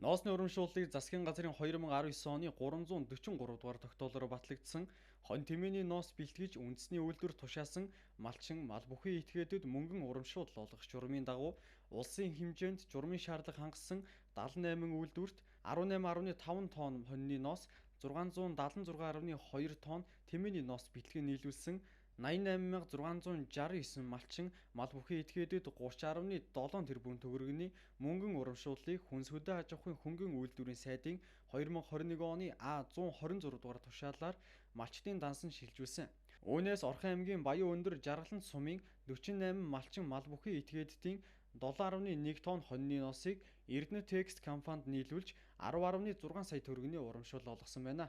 Ноосны урамшууллыг засгийн газрын 2019 оны 343 дугаар тогтоолоор батлагдсан хонь тэмээний ноос бэлтгэж үндэсний үйлдвэр тушаасан малчин мал бүхий этгээдэд мөнгөн урамшуул олгох журмын дагуу улсын хэмжээнд журмын шаардлага хангасан 78 үйлдвэрт 18.5 тонн хоньны ноос, 676.2 тонн тэмээний ноос бэлтгэн нийлүүлсэн 88,669 малчин мал бүхий этгээдэд 30.7 тэрбум төгрөгийн мөнгөн урамшууллыг хүнс хөдөө аж ахуйн хөнгөн үйлдвэрийн сайдын 2021 оны А126 дугаар тушаалаар малчдын дансан шилжүүлсэн. Үүнээс Орхон аймгийн Баян Өндөр Жаргалант сумын 48 малчин мал бүхий этгээдийн 7.1 тонн хоньны ноосыг Эрдэнэ Текст компанид нийлүүлж 10.6 сая төгрөгийн урамшуул олгосон байна.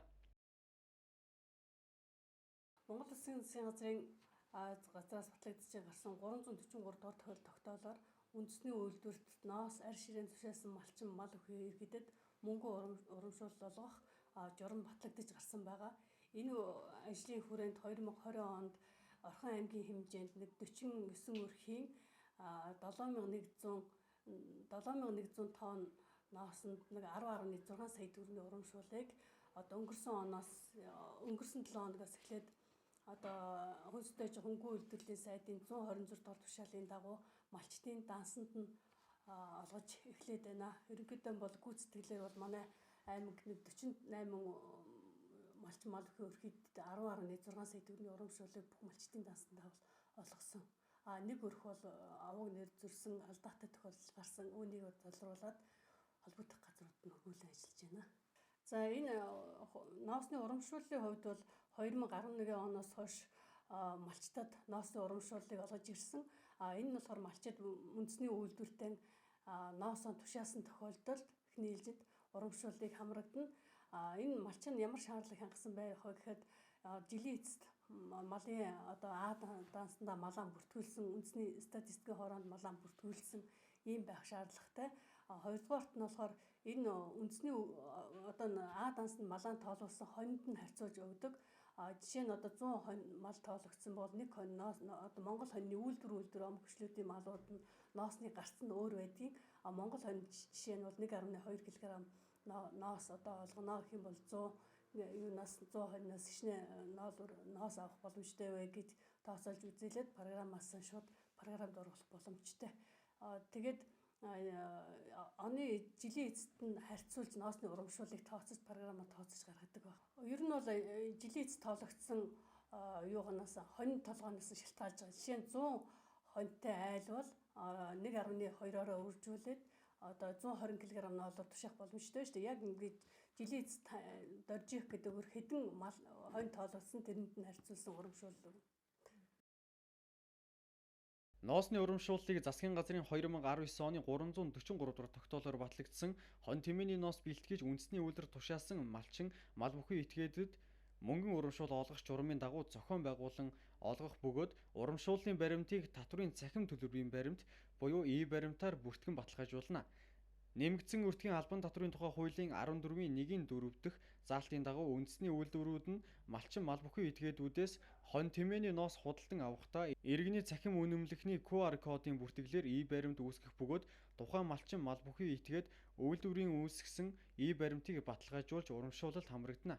Монгол Улсын засгийн газрын газраас батлагдж гарсан 343 дугаар тогтоолоор үндэсний үйлдвэрт ноос, арь ширээн тушаасан малчин мал бүхий иргэдэд мөнгөн урамшуул олгох журам батлагдж гарсан байгаа. Энэ ажлын хүрээнд 2020 онд Орхон аймгийн хэмжээнд 49 өрхийн 7100 тонн ноосонд 10.6 сая төгрөгийн урамшуулыг өнгөрсөн 7 хоногоос эхлээд хүнс хөдөө аж ахуйн хөнгөн үйлдвэрлэлийн сайдын 126 дугаар тушаалын дагуу малчдын дансанд нь олгож эхлээд байна. Ерөнхийдөө бол гүйцэтгэлээр бол манай аймаг 48 малчин мал бүхий өрхийд 10.6 сая төгрөгийн урамшуулыг бүх малчдын дансанд олгосон. Нэг өрх бол авууг нэр зөрсөн алдаатай тохиолдол гарсан. Үүнийг залруулад холбогдох газрууд нь хөрвүүлэн ажиллаж байна. За энэ ноосны урамшууллын хувьд бол 2011 оноос хойш малчтад ноосны урамшууллыг олгож ирсэн. Энэ нь болохоор малчид үндэсний үйлдвэртэй ноосоо тушаасан тохиолдолд их нийлжид урамшууллыг хамрагдана. Энэ малчин ямар шаардлага хангасан байх вэ гэхэд жилийн эцэст малын дансандаа малаа бүртгүүлсэн, үндэсний статистикийн хороонд малаа бүртгүүлсэн ийм байх шаардлагатай. Хоёрдугаарт нь болохоор энэ үндэсний дансанд малаа тоолуулсан хонинд нь харьцуулж өгдөг. Жишээ нь 100 хонь мал тоологдсон бол нэг хонь Монгол хоньны үйлдвэр ом хөшлүүдийн малууд нь ноосны гарц нь өөр байдгийг. Монгол хонь жишээ нь бол 1.2 кг ноос олгоно гэх юм бол 100 хоньноос хичнээн ноос авах боломжтой вэ гэж тооцоолж үзүүлээд програмаас шууд програмд оруулах боломжтой. Тэгээд оны жилийн эцэст нь харьцуулж ноосны урамшууллыг тооцож програмаар тооцож гаргадаг байна. Ер нь бол жилийн эцэст тоологдсон хонь толгооноос шалтгаалж байгаа. Жишээ нь 100 хоньтой айл бол 1.2-ороо үржүүлээд 120 кг ноолоор тушаах боломжтой шүү дээ. Яг ингээд жилийн эцэст дорж их гэдэг хэдэн хонь тоолуулсан тэрэнд нь харьцуулсан урамшуул. Ноосны урамшууллыг засгийн газрын 2019 оны 343 дугаар тогтоолоор батлагдсан хонь тэмээний ноос бэлтгэж үндэсний үйлдвэр тушаасан малчин мал бүхий этгээдэд мөнгөн урамшуул олгох журмын дагуу зохион байгуулан олгох бөгөөд урамшууллын баримтыг татврын цахим төлбөрийн баримт буюу баримтаар бүртгэн баталгаажуулна. Нэмэгдсэн өртгийн албан татврын тухай хуулийн 14-ийн 1-4 дахь заалтын дагуу үндэсний үйлдвэрүүд нь малчин мал бүхий этгээдүүдээс хонь тэмээний ноос худалдан авахдаа иргэний цахим үнэмлэхний QR кодын бүртгэлээр баримт үүсгэх бөгөөд тухайн малчин мал бүхий этгээд үйлдвэрийн үүсгэсэн баримтыг баталгаажуулж урамшуулалт хамрагдана.